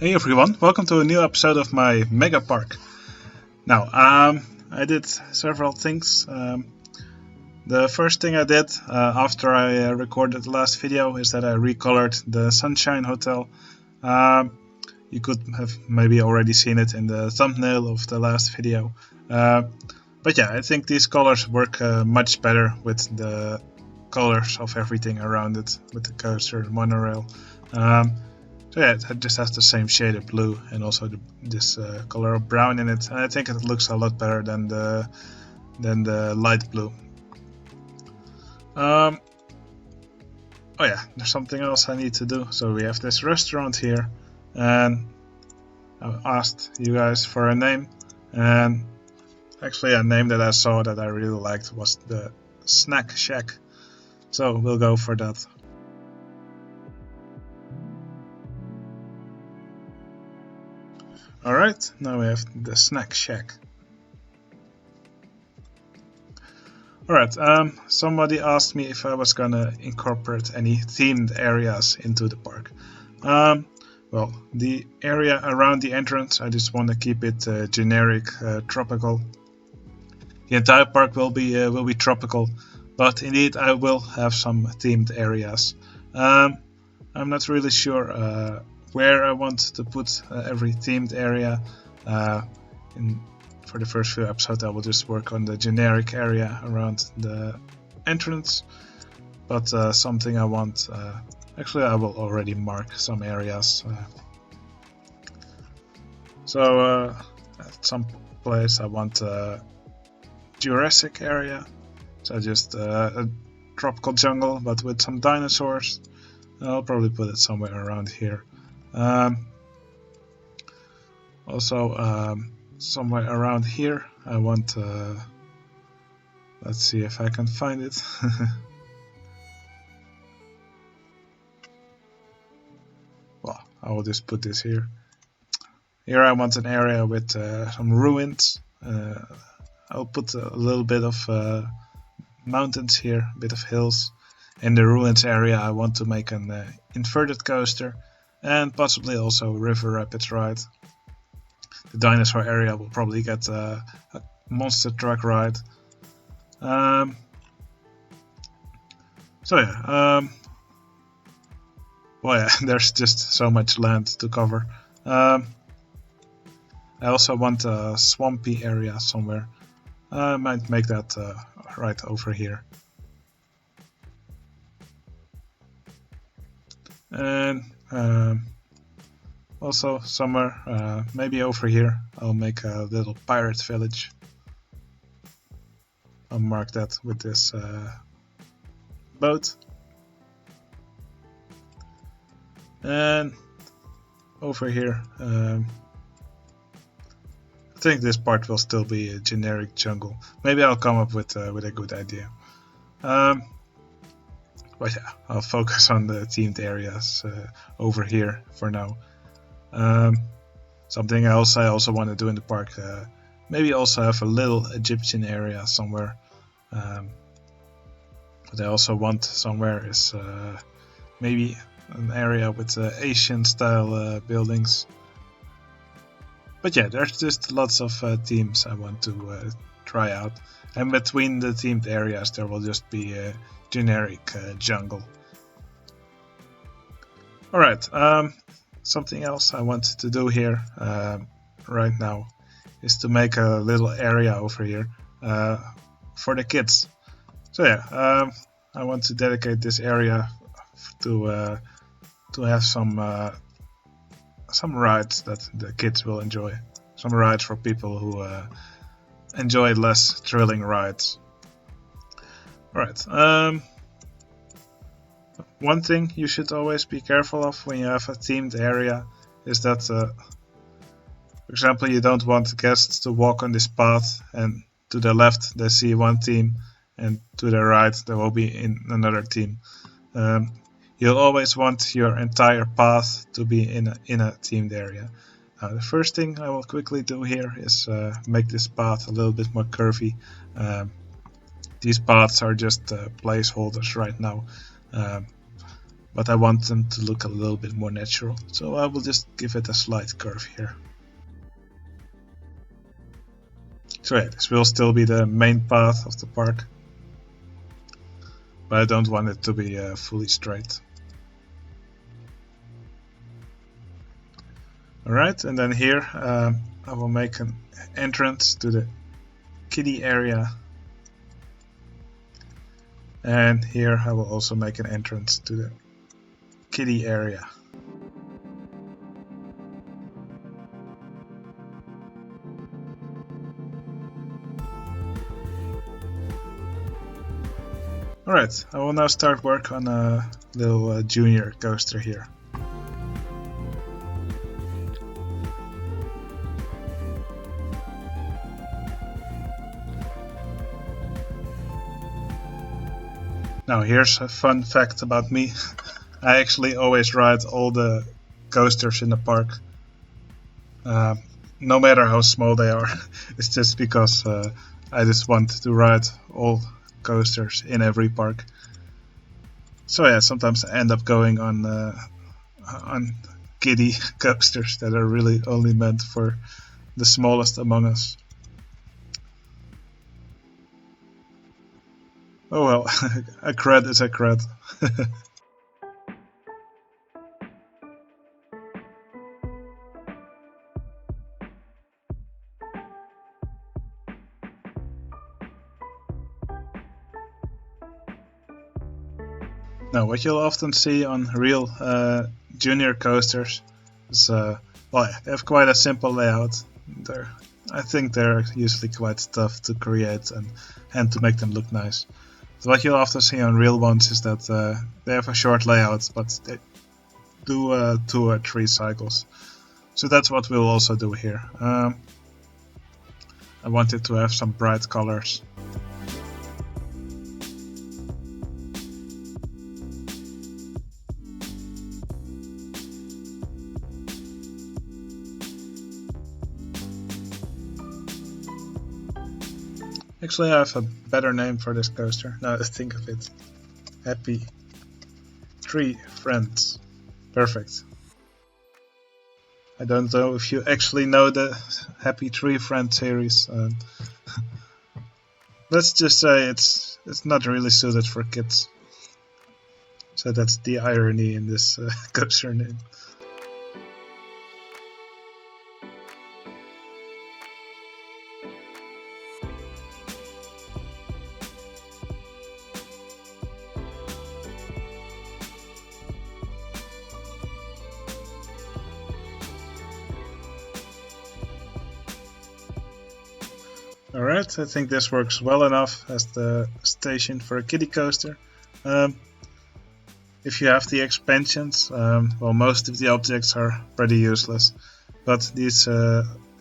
Hey everyone, welcome to a new episode of my Megapark. Now, I did several things. The first thing I did after I recorded the last video is that I recolored the Sunshine Hotel. You could have maybe already seen it in the thumbnail of the last video. But yeah, I think these colors work much better with the colors of everything around it, with the coaster and monorail. So yeah, it just has the same shade of blue and also this color of brown in it. And I think it looks a lot better than the light blue. Oh yeah, there's something else I need to do. So we have this restaurant here, and I asked you guys for a name, and actually a name that I saw that I really liked was the Snack Shack. So we'll go for that. Alright, now we have the Snack Shack. Alright, somebody asked me if I was gonna incorporate any themed areas into the park. Well, the area around the entrance, I just want to keep it generic, tropical. The entire park will be tropical, but indeed I will have some themed areas. I'm not really sure where I want to put every themed area. For the first few episodes I will just work on the generic area around the entrance, but something I want, actually I will already mark some areas. So at some place I want a Jurassic area, so just a tropical jungle but with some dinosaurs. I'll probably put it somewhere around here. Also, somewhere around here I want, let's see if I can find it. Well, I will just put this here. Here I want an area with some ruins. I'll put a little bit of mountains here, a bit of hills. In the ruins area I want to make an inverted coaster and possibly also a river rapids ride. The dinosaur area will probably get a monster truck ride. So yeah, well yeah, there's just so much land to cover. I also want a swampy area somewhere. I might make that right over here. And also somewhere, maybe over here, I'll make a little pirate village. I'll mark that with this boat. And over here, I think this part will still be a generic jungle. Maybe I'll come up with a good idea. But yeah, I'll focus on the themed areas over here for now. Something else I also want to do in the park, maybe also have a little Egyptian area somewhere. What I also want somewhere is maybe an area with Asian style buildings. But yeah, there's just lots of themes I want to try out, and between the themed areas there will just be a generic jungle. Alright, something else I want to do here right now is to make a little area over here for the kids. So yeah, I want to dedicate this area to have some rides that the kids will enjoy. Some rides for people who enjoy less thrilling rides. Alright, one thing you should always be careful of when you have a themed area is that, for example, you don't want guests to walk on this path and to the left they see one theme and to the right there will be in another theme. You'll always want your entire path to be in a themed area. The first thing I will quickly do here is make this path a little bit more curvy. These paths are just placeholders right now. but I want them to look a little bit more natural, so I will just give it a slight curve here. So yeah, this will still be the main path of the park, but I don't want it to be fully straight. Alright, and then here I will make an entrance to the kiddie area, and here I will also make an entrance to the kiddie area. Alright, I will now start work on a little junior coaster here. Now here's a fun fact about me. I actually always ride all the coasters in the park, no matter how small they are. It's just because I just want to ride all coasters in every park. So yeah, sometimes I end up going on kiddie coasters that are really only meant for the smallest among us. Oh well, a cred is a cred. Now, what you'll often see on real junior coasters is, well, they have quite a simple layout. I think they're usually quite tough to create and to make them look nice. So what you'll often see on real ones is that they have a short layout, but they do 2 or 3 cycles. So that's what we'll also do here. I wanted to have some bright colors. Actually, I have a better name for this coaster, now that I think of it. Happy Tree Friends. Perfect. I don't know if you actually know the Happy Tree Friend series. Let's just say it's not really suited for kids. So that's the irony in this coaster name. Alright, I think this works well enough as the station for a kiddie coaster. If you have the expansions, well, most of the objects are pretty useless, but these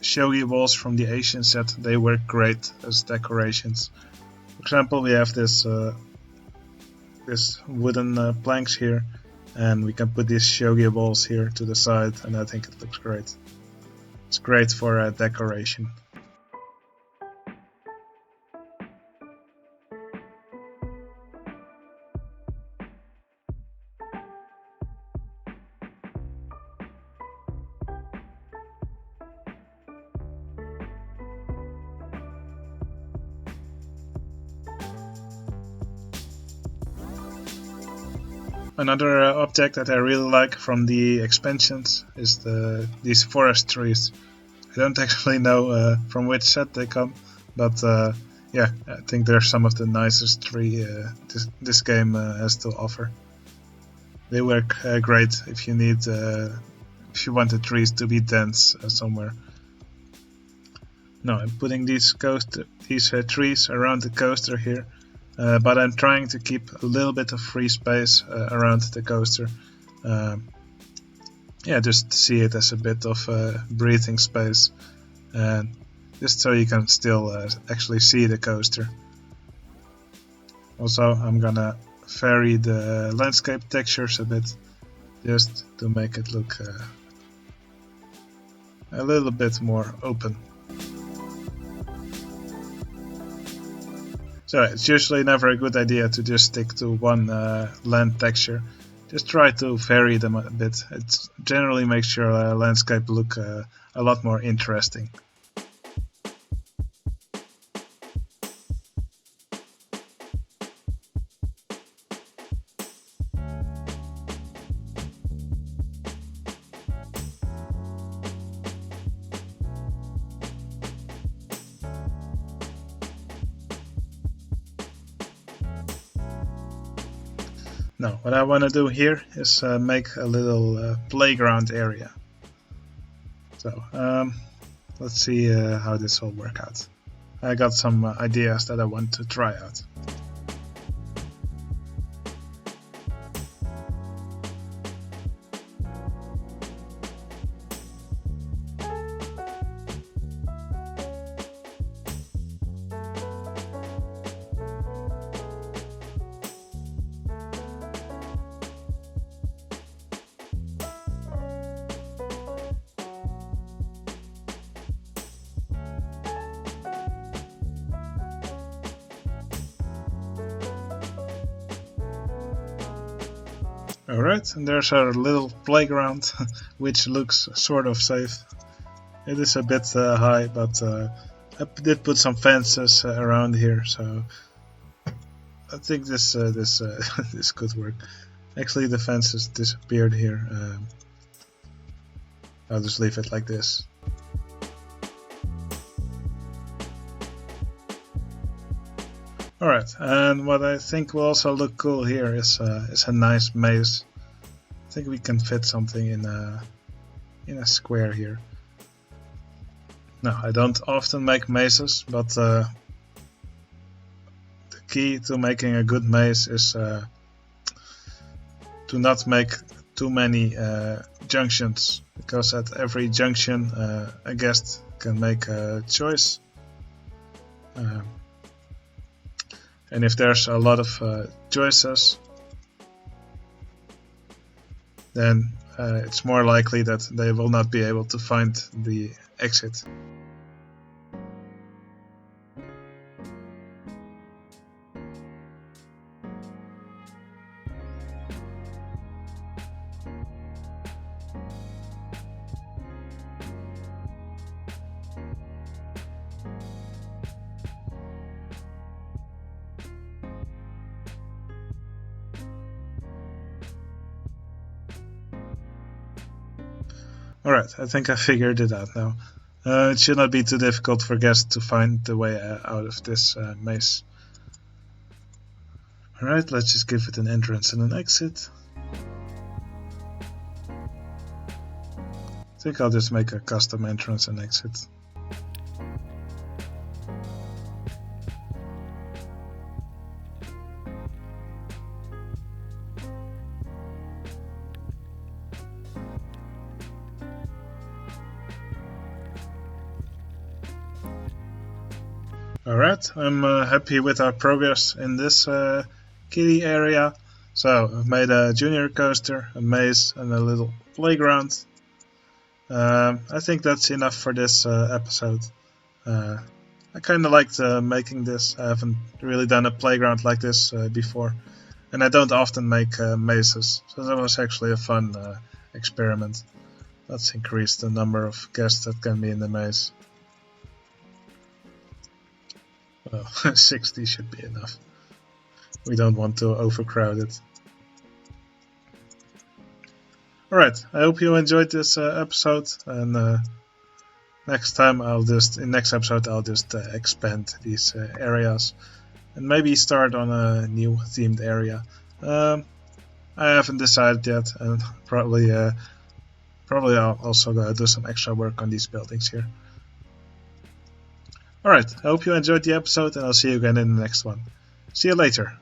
shogi balls from the Asian set, they work great as decorations. For example, we have this wooden planks here, and we can put these shogi balls here to the side, and I think it looks great. It's great for decoration. Another object that I really like from the expansions is these forest trees. I don't actually know from which set they come, but yeah, I think they're some of the nicest tree this game has to offer. They work great if you need, if you want the trees to be dense somewhere. Now I'm putting these trees around the coaster here. But I'm trying to keep a little bit of free space around the coaster. Yeah, just see it as a bit of breathing space, and just so you can still actually see the coaster. Also, I'm gonna vary the landscape textures a bit, just to make it look a little bit more open. So it's usually never a good idea to just stick to one land texture, just try to vary them a bit. It generally makes your landscape look a lot more interesting. Now, what I want to do here is make a little playground area. So, let's see how this will work out. I got some ideas that I want to try out. Alright, and there's our little playground, which looks sort of safe. It is a bit high, but I did put some fences around here, so I think this this could work. Actually, the fences disappeared here. I'll just leave it like this. Alright, and what I think will also look cool here is a nice maze. I think we can fit something in a square here. Now, I don't often make mazes, but the key to making a good maze is to not make too many junctions, because at every junction a guest can make a choice. And if there's a lot of choices, then it's more likely that they will not be able to find the exit. Alright, I think I figured it out now. It should not be too difficult for guests to find the way out of this maze. Alright, let's just give it an entrance and an exit. I think I'll just make a custom entrance and exit. Alright, I'm happy with our progress in this kiddie area. So I've made a junior coaster, a maze and a little playground. I think that's enough for this episode. I kinda liked making this. I haven't really done a playground like this before, and I don't often make mazes, so that was actually a fun experiment. Let's increase the number of guests that can be in the maze. Well, 60 should be enough. We don't want to overcrowd it. Alright, I hope you enjoyed this episode, and next episode I'll just expand these areas and maybe start on a new themed area. I haven't decided yet, and probably I'll also do some extra work on these buildings here. Alright, I hope you enjoyed the episode, and I'll see you again in the next one. See you later.